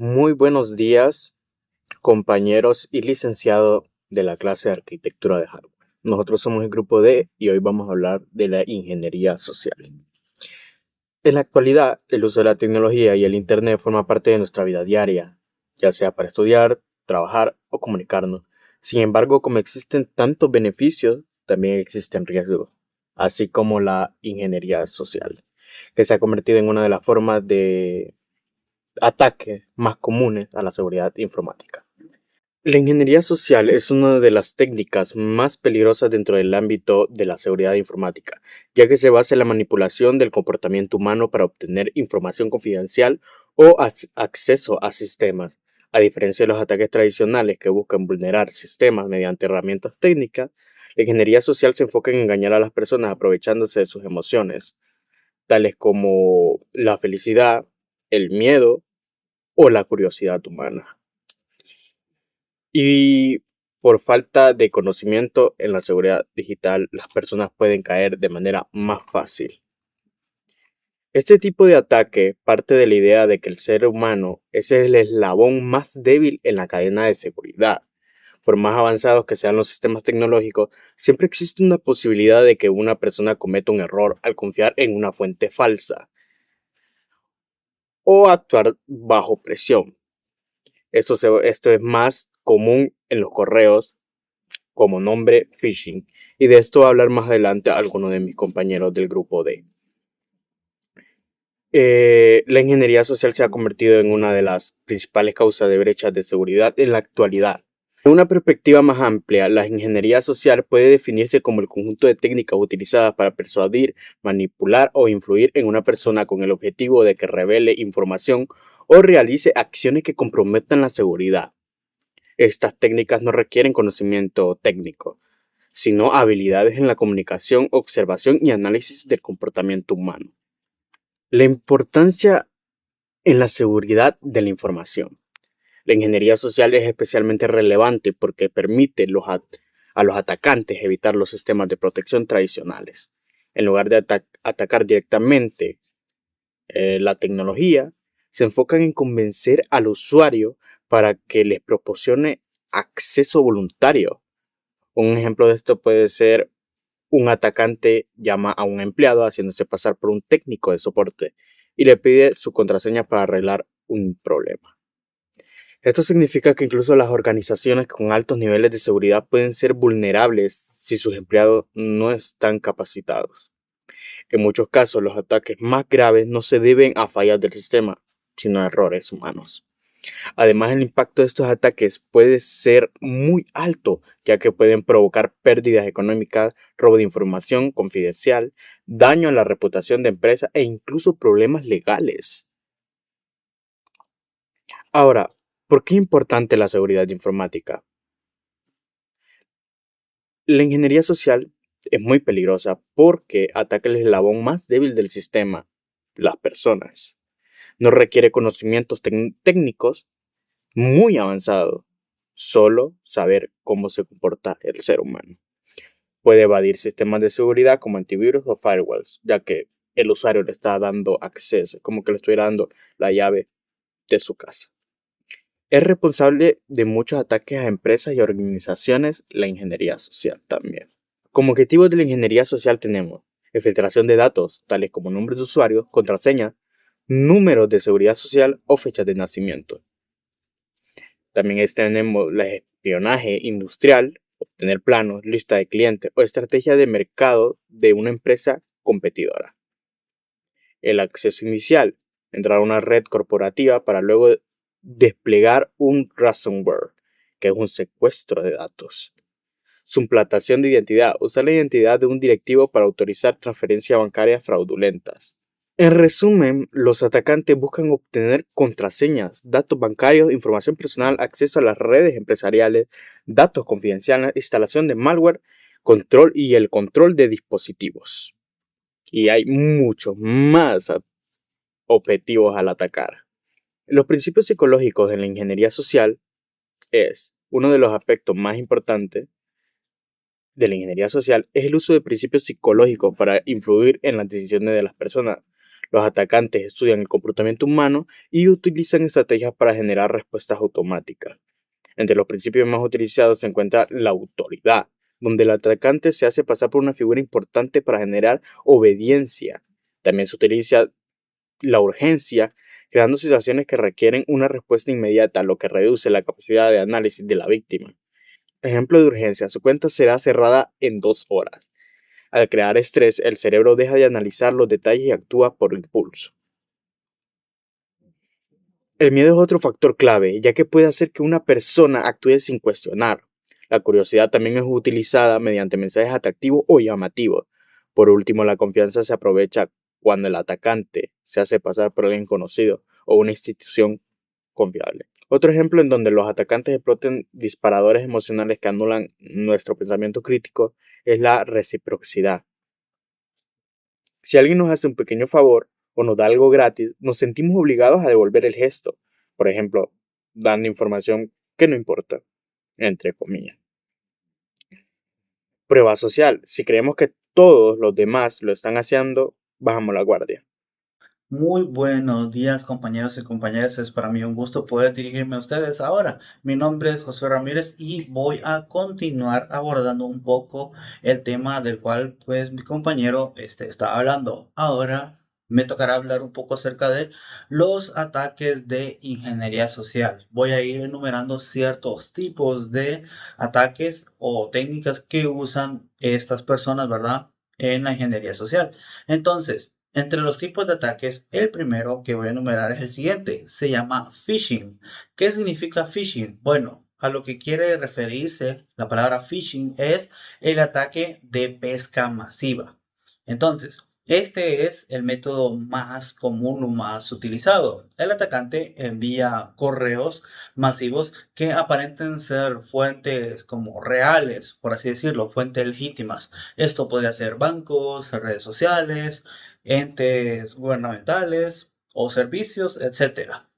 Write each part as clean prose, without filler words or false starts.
Muy buenos días, compañeros y licenciado de la clase de arquitectura de hardware. Nosotros somos el grupo D y hoy vamos a hablar de la ingeniería social. En la actualidad, el uso de la tecnología y el Internet forma parte de nuestra vida diaria, ya sea para estudiar, trabajar o comunicarnos. Sin embargo, como existen tantos beneficios, también existen riesgos, así como la ingeniería social, que se ha convertido en una de las formas de ataques más comunes a la seguridad informática. La ingeniería social es una de las técnicas más peligrosas dentro del ámbito de la seguridad informática, ya que se basa en la manipulación del comportamiento humano para obtener información confidencial o acceso a sistemas. A diferencia de los ataques tradicionales que buscan vulnerar sistemas mediante herramientas técnicas, la ingeniería social se enfoca en engañar a las personas aprovechándose de sus emociones, tales como la felicidad, el miedo o la curiosidad humana. Y por falta de conocimiento en la seguridad digital, las personas pueden caer de manera más fácil. Este tipo de ataque parte de la idea de que el ser humano es el eslabón más débil en la cadena de seguridad. Por más avanzados que sean los sistemas tecnológicos, siempre existe una posibilidad de que una persona cometa un error al confiar en una fuente falsa o actuar bajo presión. Esto es más común en los correos como nombre phishing, y de esto va a hablar más adelante alguno de mis compañeros del grupo D. La ingeniería social se ha convertido en una de las principales causas de brechas de seguridad en la actualidad. En una perspectiva más amplia, la ingeniería social puede definirse como el conjunto de técnicas utilizadas para persuadir, manipular o influir en una persona con el objetivo de que revele información o realice acciones que comprometan la seguridad. Estas técnicas no requieren conocimiento técnico, sino habilidades en la comunicación, observación y análisis del comportamiento humano. La importancia en la seguridad de la información. La ingeniería social es especialmente relevante porque permite a los atacantes evitar los sistemas de protección tradicionales. En lugar de atacar directamente la tecnología, se enfocan en convencer al usuario para que les proporcione acceso voluntario. Un ejemplo de esto puede ser: un atacante llama a un empleado haciéndose pasar por un técnico de soporte y le pide su contraseña para arreglar un problema. Esto significa que incluso las organizaciones con altos niveles de seguridad pueden ser vulnerables si sus empleados no están capacitados. En muchos casos, los ataques más graves no se deben a fallas del sistema, sino a errores humanos. Además, el impacto de estos ataques puede ser muy alto, ya que pueden provocar pérdidas económicas, robo de información confidencial, daño a la reputación de empresa e incluso problemas legales. Ahora, ¿por qué es importante la seguridad informática? La ingeniería social es muy peligrosa porque ataca el eslabón más débil del sistema, las personas. No requiere conocimientos técnicos muy avanzados, solo saber cómo se comporta el ser humano. Puede evadir sistemas de seguridad como antivirus o firewalls, ya que el usuario le está dando acceso, como que le estuviera dando la llave de su casa. Es responsable de muchos ataques a empresas y organizaciones, la ingeniería social también. Como objetivos de la ingeniería social tenemos filtración de datos, tales como nombres de usuarios, contraseñas, números de seguridad social o fechas de nacimiento. También tenemos el espionaje industrial, obtener planos, lista de clientes o estrategia de mercado de una empresa competidora. El acceso inicial, entrar a una red corporativa para luego desplegar un ransomware, que es un secuestro de datos. Suplantación de identidad, usar la identidad de un directivo para autorizar transferencias bancarias fraudulentas. En resumen, los atacantes buscan obtener contraseñas, datos bancarios, información personal, acceso a las redes empresariales, datos confidenciales, instalación de malware, control y el control de dispositivos. Y hay muchos más objetivos al atacar. Los principios psicológicos de la ingeniería social es uno de los aspectos más importantes de la ingeniería social, es el uso de principios psicológicos para influir en las decisiones de las personas. Los atacantes estudian el comportamiento humano y utilizan estrategias para generar respuestas automáticas. Entre los principios más utilizados se encuentra la autoridad, donde el atacante se hace pasar por una figura importante para generar obediencia. También se utiliza la urgencia, creando situaciones que requieren una respuesta inmediata, lo que reduce la capacidad de análisis de la víctima. Ejemplo de urgencia: su cuenta será cerrada en 2 horas. Al crear estrés, el cerebro deja de analizar los detalles y actúa por impulso. El miedo es otro factor clave, ya que puede hacer que una persona actúe sin cuestionar. La curiosidad también es utilizada mediante mensajes atractivos o llamativos. Por último, la confianza se aprovecha cuando el atacante se hace pasar por alguien conocido o una institución confiable. Otro ejemplo en donde los atacantes explotan disparadores emocionales que anulan nuestro pensamiento crítico es la reciprocidad. Si alguien nos hace un pequeño favor o nos da algo gratis, nos sentimos obligados a devolver el gesto. Por ejemplo, dando información que no importa, entre comillas. Prueba social: si creemos que todos los demás lo están haciendo, bajamos la guardia. Muy buenos días, compañeros y compañeras. Es para mí un gusto poder dirigirme a ustedes ahora. Mi nombre es José Ramírez y voy a continuar abordando un poco el tema del cual pues mi compañero está hablando. Ahora me tocará hablar un poco acerca de los ataques de ingeniería social. Voy a ir enumerando ciertos tipos de ataques o técnicas que usan estas personas, ¿verdad? En la ingeniería social. Entonces, entre los tipos de ataques, el primero que voy a enumerar es el siguiente. Se llama phishing. ¿Qué significa phishing? Bueno, a lo que quiere referirse la palabra phishing es el ataque de pesca masiva. Entonces, este es el método más común o más utilizado. El atacante envía correos masivos que aparenten ser fuentes como reales, por así decirlo, fuentes legítimas. Esto podría ser bancos, redes sociales, entes gubernamentales o servicios, etcétera.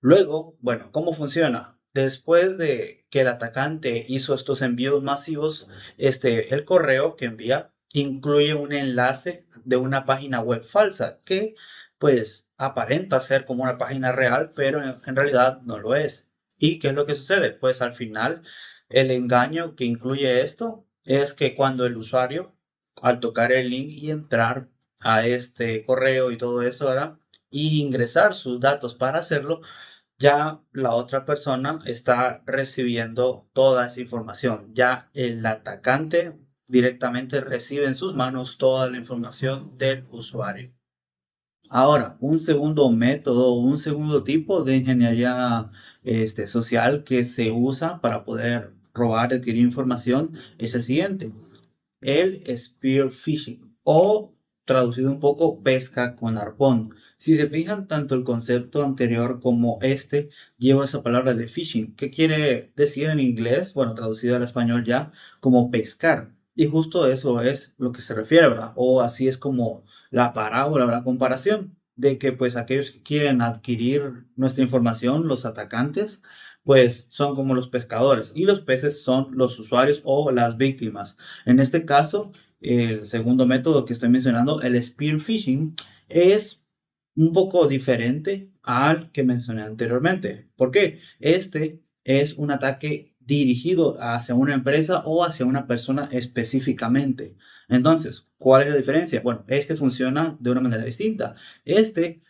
Luego, bueno, ¿cómo funciona? Después de que el atacante hizo estos envíos masivos, el correo que envía incluye un enlace de una página web falsa que, pues, aparenta ser como una página real, pero en realidad no lo es. ¿Y qué es lo que sucede? Pues al final, el engaño que incluye esto es que cuando el usuario, al tocar el link y entrar a este correo y todo eso, ¿verdad? Y ingresar sus datos para hacerlo, ya la otra persona está recibiendo toda esa información. Ya el atacante directamente recibe en sus manos toda la información del usuario. Ahora, un segundo método, un segundo tipo de ingeniería social que se usa para poder robar, adquirir información es el siguiente: el spear phishing, o traducido un poco, pesca con arpón. Si se fijan, tanto el concepto anterior como este lleva esa palabra de phishing, que quiere decir en inglés, bueno, traducido al español ya, como pescar. Y justo eso es lo que se refiere, ¿verdad? O así es como la parábola o la comparación de que pues aquellos que quieren adquirir nuestra información, los atacantes, pues son como los pescadores y los peces son los usuarios o las víctimas. En este caso, el segundo método que estoy mencionando, el spear phishing, es un poco diferente al que mencioné anteriormente. ¿Por qué? Este es un ataque dirigido hacia una empresa o hacia una persona específicamente. Entonces, ¿cuál es la diferencia? Bueno, este funciona de una manera distinta. Este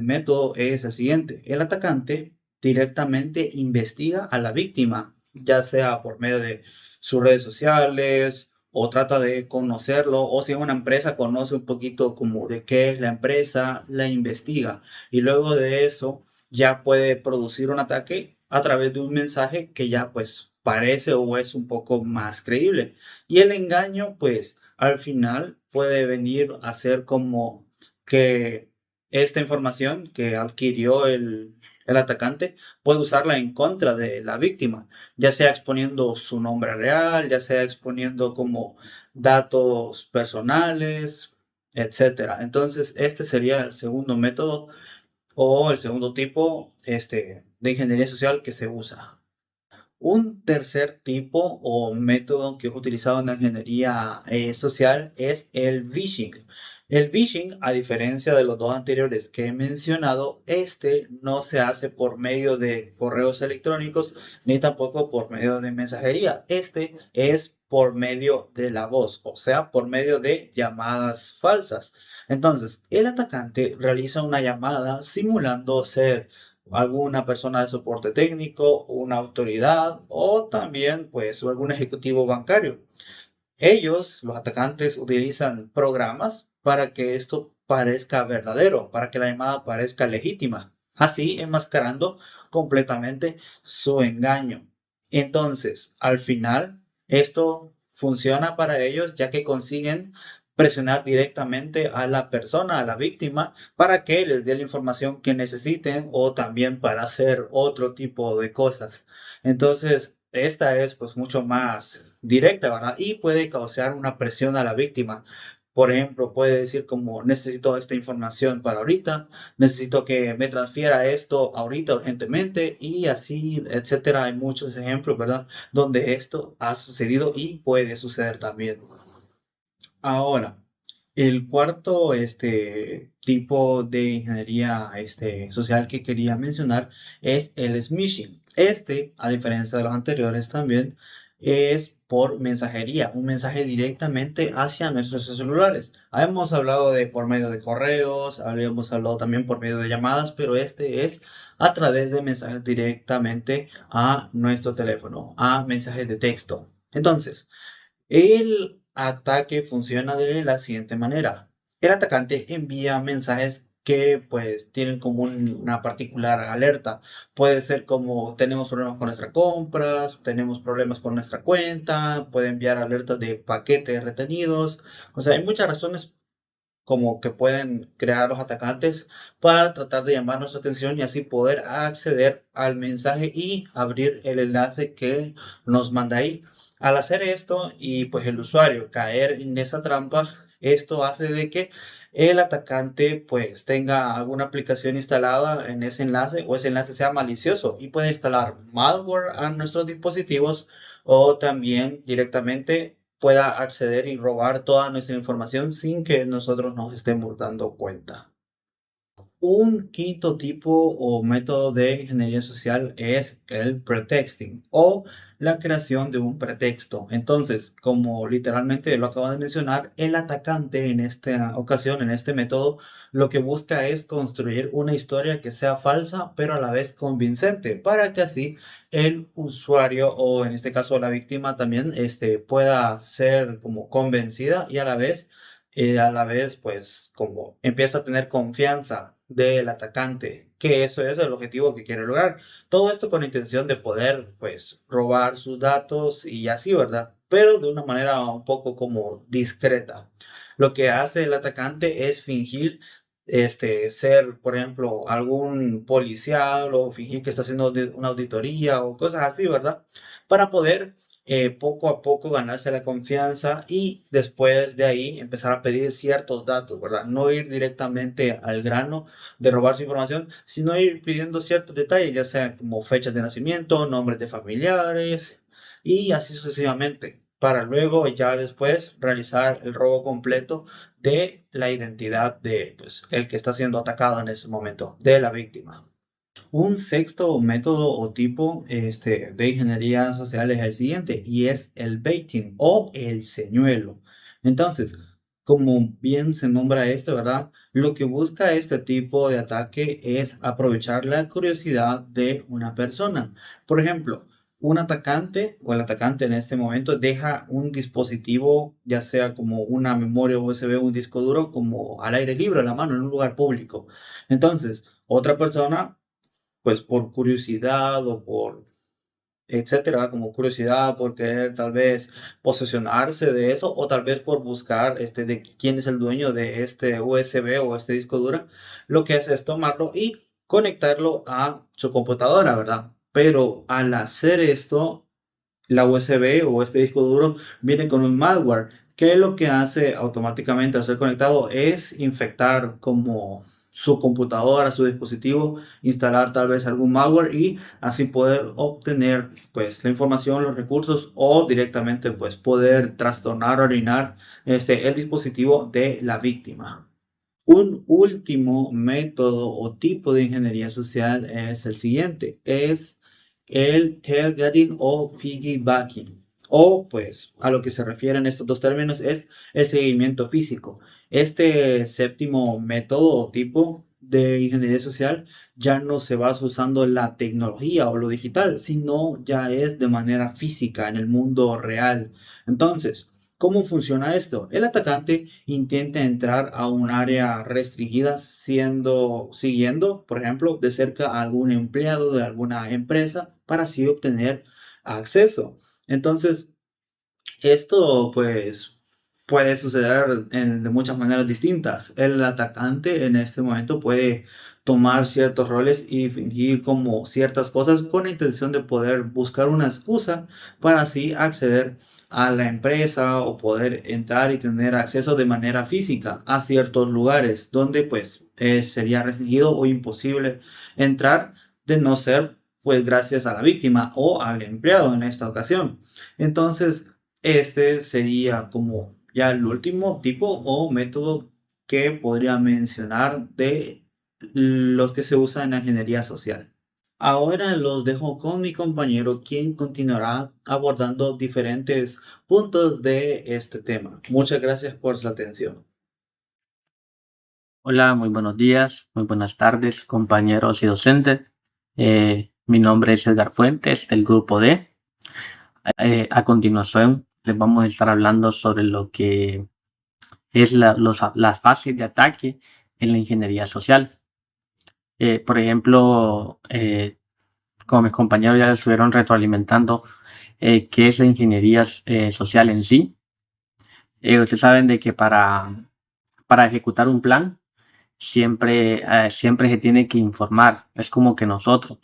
método es el siguiente: el atacante directamente investiga a la víctima, ya sea por medio de sus redes sociales o trata de conocerlo, o si es una empresa, conoce un poquito como de qué es la empresa, la investiga y luego de eso ya puede producir un ataque a través de un mensaje que ya pues parece o es un poco más creíble. Y el engaño pues al final puede venir a ser como que esta información que adquirió el atacante puede usarla en contra de la víctima, ya sea exponiendo su nombre real, ya sea exponiendo como datos personales, etcétera. Entonces, este sería el segundo método o el segundo tipo de ingeniería social que se usa. Un tercer tipo o método que es utilizado en la ingeniería social es el phishing. El phishing, a diferencia de los dos anteriores que he mencionado, este no se hace por medio de correos electrónicos ni tampoco por medio de mensajería. Este es por medio de la voz, o sea, por medio de llamadas falsas. Entonces, el atacante realiza una llamada simulando ser alguna persona de soporte técnico, una autoridad o también pues algún ejecutivo bancario. Ellos, los atacantes, utilizan programas para que esto parezca verdadero, para que la llamada parezca legítima, así enmascarando completamente su engaño. Entonces, al final, esto funciona para ellos ya que consiguen presionar directamente a la persona, a la víctima, para que les dé la información que necesiten o también para hacer otro tipo de cosas. Entonces, esta es pues mucho más directa, ¿verdad? Y puede causar una presión a la víctima. Por ejemplo, puede decir como necesito esta información para ahorita, necesito que me transfiera esto ahorita urgentemente y así, etcétera. Hay muchos ejemplos, ¿verdad? Donde esto ha sucedido y puede suceder también. Ahora, el cuarto tipo de ingeniería social que quería mencionar es el smishing. A diferencia de los anteriores también, es por mensajería, un mensaje directamente hacia nuestros celulares. Hemos hablado de por medio de correos, habíamos hablado también por medio de llamadas, pero este es a través de mensajes directamente a nuestro teléfono, a mensajes de texto. Entonces, el ataque funciona de la siguiente manera. El atacante envía mensajes que pues tienen como una particular alerta. Puede ser como tenemos problemas con nuestras compras, tenemos problemas con nuestra cuenta, puede enviar alertas de paquetes retenidos. O sea, hay muchas razones como que pueden crear los atacantes para tratar de llamar nuestra atención y así poder acceder al mensaje y abrir el enlace que nos manda ahí. Al hacer esto y pues el usuario caer en esa trampa, esto hace de que el atacante pues tenga alguna aplicación instalada en ese enlace o ese enlace sea malicioso y puede instalar malware a nuestros dispositivos o también directamente pueda acceder y robar toda nuestra información sin que nosotros nos estemos dando cuenta. Un quinto tipo o método de ingeniería social es el pretexting o la creación de un pretexto. Entonces, como literalmente lo acabo de mencionar, el atacante en esta ocasión, en este método, lo que busca es construir una historia que sea falsa, pero a la vez convincente, para que así el usuario o en este caso la víctima también pueda ser como convencida y a la vez, pues, como empieza a tener confianza del atacante, que eso es el objetivo que quiere lograr. Todo esto con la intención de poder, pues, robar sus datos y así, ¿verdad? Pero de una manera un poco como discreta. Lo que hace el atacante es fingir ser, por ejemplo, algún policial o fingir que está haciendo una auditoría o cosas así, ¿verdad? Para poder poco a poco ganarse la confianza y después de ahí empezar a pedir ciertos datos, ¿verdad? No ir directamente al grano de robar su información, sino ir pidiendo ciertos detalles, ya sea como fechas de nacimiento, nombres de familiares y así sucesivamente, para luego ya después realizar el robo completo de la identidad de pues, el que está siendo atacado en ese momento, de la víctima. Un sexto método o tipo de ingeniería social es el siguiente y es el baiting o el señuelo. Entonces, como bien se nombra ¿verdad? Lo que busca este tipo de ataque es aprovechar la curiosidad de una persona. Por ejemplo, un atacante o el atacante en este momento deja un dispositivo, ya sea como una memoria USB o un disco duro, como al aire libre, a la mano, en un lugar público. Entonces, otra persona pues por curiosidad o por etcétera, como curiosidad por querer tal vez posesionarse de eso o tal vez por buscar de quién es el dueño de este USB o este disco duro, lo que hace es tomarlo y conectarlo a su computadora, ¿verdad? Pero al hacer esto, la USB o este disco duro viene con un malware que lo que hace automáticamente al ser conectado es infectar como su computadora, su dispositivo, instalar tal vez algún malware y así poder obtener pues la información, los recursos o directamente pues poder trastornar o arruinar el dispositivo de la víctima. Un último método o tipo de ingeniería social es el siguiente, es el tailgating o piggybacking. O pues a lo que se refieren estos dos términos es el seguimiento físico. Este séptimo método o tipo de ingeniería social ya no se basa usando la tecnología o lo digital, sino ya es de manera física en el mundo real. Entonces, ¿cómo funciona esto? El atacante intenta entrar a un área restringida siguiendo, por ejemplo, de cerca a algún empleado de alguna empresa para así obtener acceso. Entonces, esto pues puede suceder de muchas maneras distintas. El atacante en este momento puede tomar ciertos roles y fingir como ciertas cosas con la intención de poder buscar una excusa para así acceder a la empresa o poder entrar y tener acceso de manera física a ciertos lugares donde pues sería restringido o imposible entrar de no ser pues gracias a la víctima o al empleado en esta ocasión. Entonces, este sería como ya el último tipo o método que podría mencionar de los que se usan en la ingeniería social. Ahora los dejo con mi compañero, quien continuará abordando diferentes puntos de este tema. Muchas gracias por su atención. Hola, muy buenos días, muy buenas tardes, compañeros y docentes. Mi nombre es Edgar Fuentes, del grupo D. A continuación, les vamos a estar hablando sobre lo que es las fases de ataque en la ingeniería social. Por ejemplo, como mis compañeros ya estuvieron retroalimentando, qué es la ingeniería social en sí. Ustedes saben de que para ejecutar un plan, siempre se tiene que informar. Es como que nosotros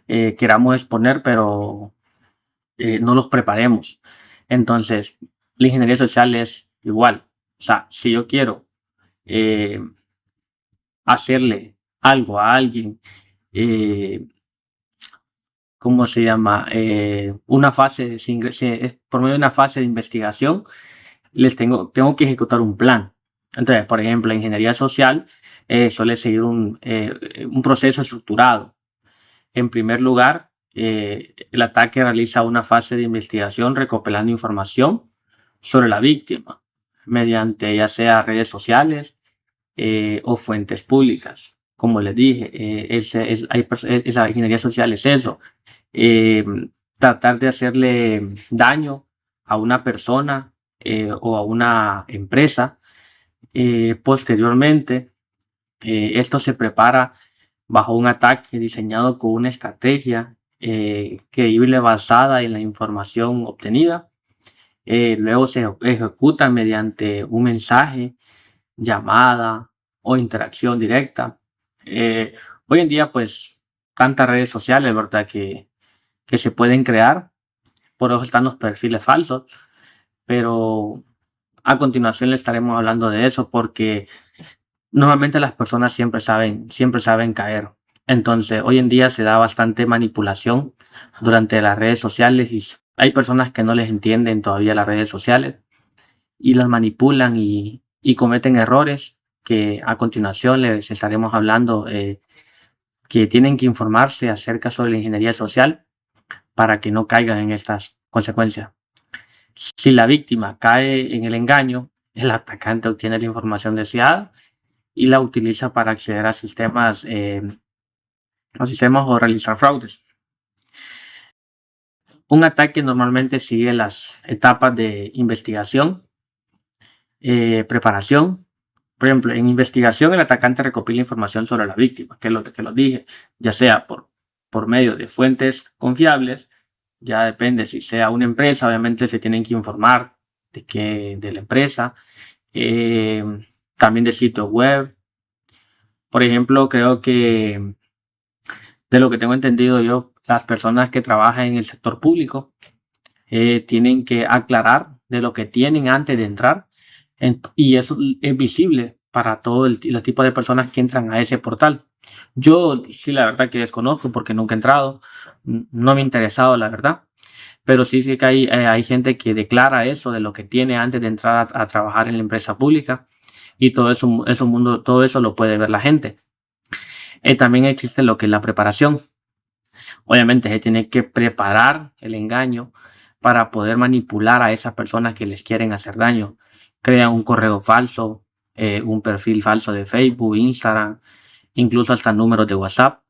queramos exponer, pero no los preparemos. Entonces, la ingeniería social es igual. O sea, si yo quiero eh, hacerle algo a alguien, eh, ¿cómo se llama? Una fase, por medio de una fase de investigación, tengo que ejecutar un plan. Entonces, por ejemplo, la ingeniería social suele seguir un proceso estructurado. En primer lugar, el ataque realiza una fase de investigación recopilando información sobre la víctima mediante ya sea redes sociales o fuentes públicas. Como les dije, esa ingeniería social es eso, eh, tratar de hacerle daño a una persona o a una empresa. Posteriormente, esto se prepara bajo un ataque diseñado con una estrategia creíble basada en la información obtenida. Luego se ejecuta mediante un mensaje, llamada o interacción directa. Hoy en día, pues, tantas redes sociales, ¿verdad? Que se pueden crear. Por eso están los perfiles falsos. Pero a continuación le estaremos hablando de eso porque normalmente las personas siempre saben caer. Entonces, hoy en día se da bastante manipulación durante las redes sociales y hay personas que no les entienden todavía las redes sociales y las manipulan y cometen errores que a continuación les estaremos hablando, que tienen que informarse acerca sobre la ingeniería social para que no caigan en estas consecuencias. Si la víctima cae en el engaño, el atacante obtiene la información deseada y la utiliza para acceder a sistemas o realizar fraudes. Un ataque normalmente sigue las etapas de investigación, preparación. Por ejemplo, en investigación el atacante recopila información sobre la víctima, que es lo que lo dije, ya sea por medio de fuentes confiables, ya depende si sea una empresa, obviamente se tienen que informar de la empresa, eh, también de sitios web. Por ejemplo, creo que de lo que tengo entendido yo, las personas que trabajan en el sector público tienen que aclarar de lo que tienen antes de entrar y eso es visible para todo los tipos de personas que entran a ese portal. Yo sí, la verdad que desconozco porque nunca he entrado, no me ha interesado, la verdad, pero sí que hay gente que declara eso de lo que tiene antes de entrar a trabajar en la empresa pública y todo eso lo puede ver la gente. También existe lo que es la preparación. Obviamente se tiene que preparar el engaño para poder manipular a esas personas que les quieren hacer daño. Crean un correo falso, un perfil falso de Facebook, Instagram, incluso hasta números de WhatsApp.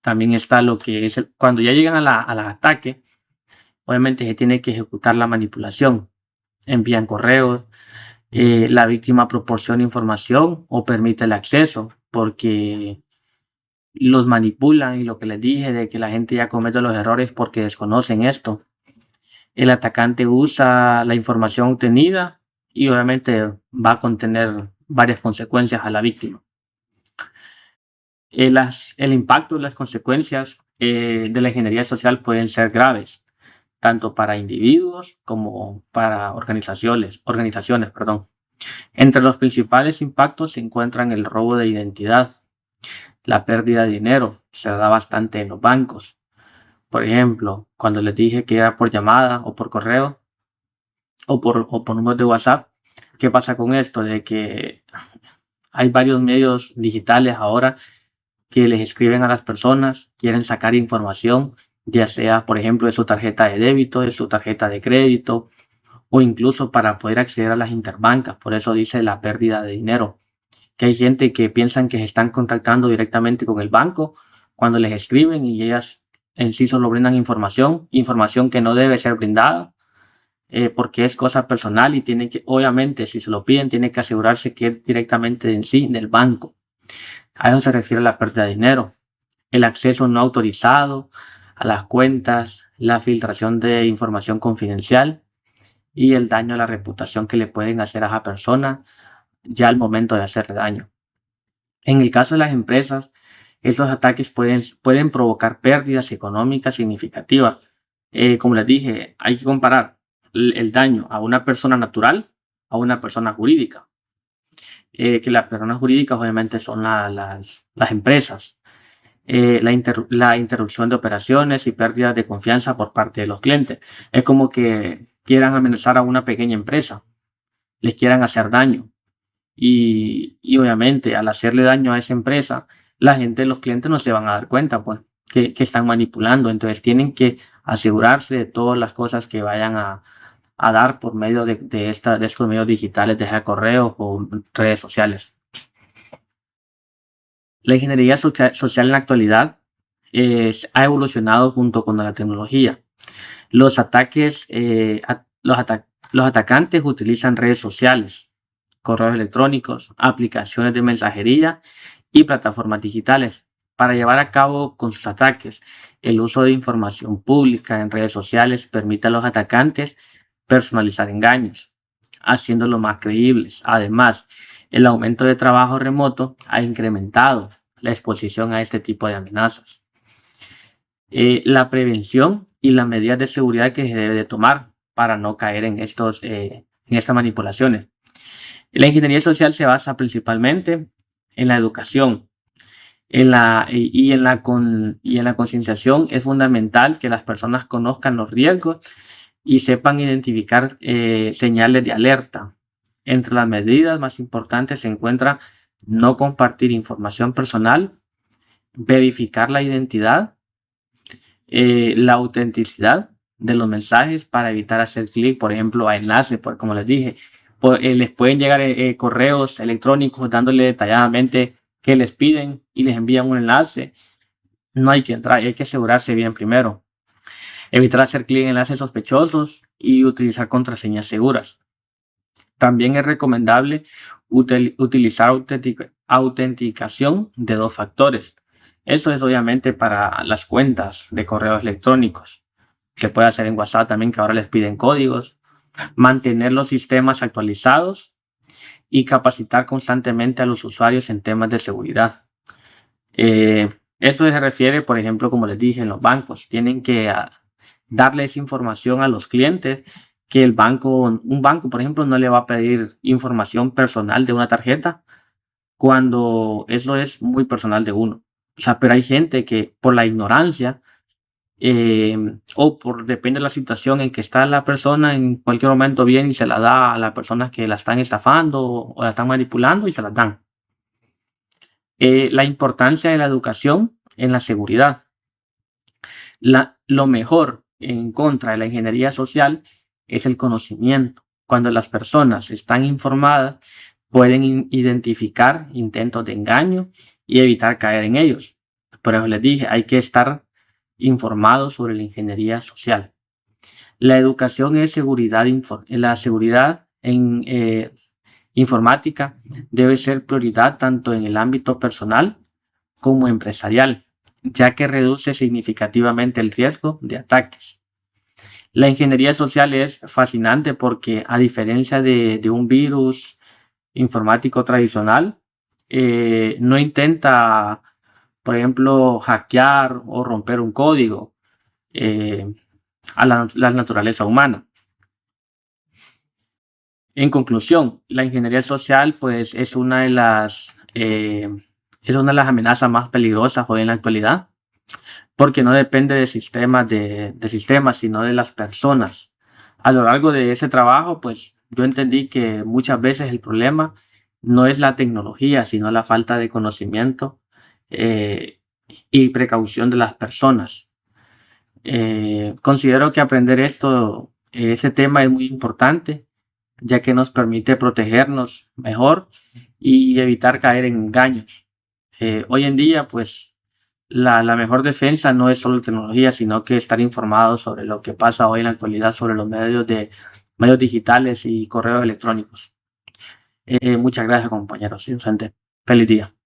También está lo que es cuando ya llegan al ataque, obviamente se tiene que ejecutar la manipulación. Envían correos, la víctima proporciona información o permite el acceso porque los manipulan, y lo que les dije de que la gente ya comete los errores porque desconocen esto. El atacante usa la información obtenida y obviamente va a contener varias consecuencias a la víctima. El impacto y las consecuencias de la ingeniería social pueden ser graves, tanto para individuos como para organizaciones. Entre los principales impactos se encuentran el robo de identidad, la pérdida de dinero, se da bastante en los bancos. Por ejemplo, cuando les dije que era por llamada o por correo o por números de WhatsApp, ¿qué pasa con esto? De que hay varios medios digitales ahora que les escriben a las personas, quieren sacar información, ya sea, por ejemplo, de su tarjeta de débito, de su tarjeta de crédito o incluso para poder acceder a las interbancas. Por eso dice la pérdida de dinero, que hay gente que piensan que se están contactando directamente con el banco cuando les escriben y ellas en sí solo brindan información que no debe ser brindada, porque es cosa personal y tiene que, obviamente, si se lo piden, tiene que asegurarse que es directamente en sí del banco. A eso se refiere la pérdida de dinero. El acceso no autorizado a las cuentas, la filtración de información confidencial y el daño a la reputación que le pueden hacer a esa persona ya al momento de hacerle daño. En el caso de las empresas, estos ataques pueden provocar pérdidas económicas significativas. Como les dije, hay que comparar el daño a una persona natural a una persona jurídica. Que las personas jurídicas obviamente son las empresas. La interrupción de operaciones y pérdidas de confianza por parte de los clientes. Es como que quieran amenazar a una pequeña empresa, les quieran hacer daño. Y obviamente al hacerle daño a esa empresa, los clientes no se van a dar cuenta pues que están manipulando. Entonces tienen que asegurarse de todas las cosas que vayan a dar por medio de estos medios digitales, de correos o redes sociales. La ingeniería social en la actualidad ha evolucionado junto con la tecnología. Los atacantes utilizan redes sociales, correos electrónicos, aplicaciones de mensajería y plataformas digitales para llevar a cabo con sus ataques. El uso de información pública en redes sociales permite a los atacantes personalizar engaños, haciéndolos más creíbles. Además, el aumento de trabajo remoto ha incrementado la exposición a este tipo de amenazas. La prevención y las medidas de seguridad que se debe de tomar para no caer en estas manipulaciones. La ingeniería social se basa principalmente en la educación y en la concienciación. Es fundamental que las personas conozcan los riesgos y sepan identificar señales de alerta. Entre las medidas más importantes se encuentra no compartir información personal, verificar la identidad, la autenticidad de los mensajes para evitar hacer clic, por ejemplo, a enlaces, porque como les dije, les pueden llegar correos electrónicos dándole detalladamente qué les piden y les envían un enlace. No hay que entrar, hay que asegurarse bien primero. Evitar hacer clic en enlaces sospechosos y utilizar contraseñas seguras. También es recomendable utilizar autenticación de 2 factores. Eso es obviamente para las cuentas de correos electrónicos. Se puede hacer en WhatsApp también, que ahora les piden códigos. Mantener los sistemas actualizados y capacitar constantemente a los usuarios en temas de seguridad. Esto se refiere, por ejemplo, como les dije, en los bancos. Tienen que darles información a los clientes que un banco, por ejemplo, no le va a pedir información personal de una tarjeta cuando eso es muy personal de uno. O sea, pero hay gente que por la ignorancia depende de la situación en que está la persona, en cualquier momento viene y se la da a las personas que la están estafando o la están manipulando y se las dan. La importancia de la educación en la seguridad. Lo mejor en contra de la ingeniería social es el conocimiento. Cuando las personas están informadas, pueden identificar intentos de engaño y evitar caer en ellos. Por eso les dije, hay que estar informados sobre la ingeniería social. La educación es seguridad, la seguridad en informática debe ser prioridad tanto en el ámbito personal como empresarial, ya que reduce significativamente el riesgo de ataques. La ingeniería social es fascinante porque, a diferencia de un virus informático tradicional, no intenta, por ejemplo, hackear o romper un código a la naturaleza humana. En conclusión, la ingeniería social pues es una de las amenazas más peligrosas hoy en la actualidad, porque no depende de sistemas, sino de las personas. A lo largo de ese trabajo, pues yo entendí que muchas veces el problema no es la tecnología, sino la falta de conocimiento y precaución de las personas. Considero que aprender este tema es muy importante, ya que nos permite protegernos mejor y evitar caer en engaños. Hoy en día, pues, la mejor defensa no es solo tecnología, sino que estar informado sobre lo que pasa hoy en la actualidad sobre los medios digitales y correos electrónicos. Muchas gracias, compañeros y docentes. Feliz día.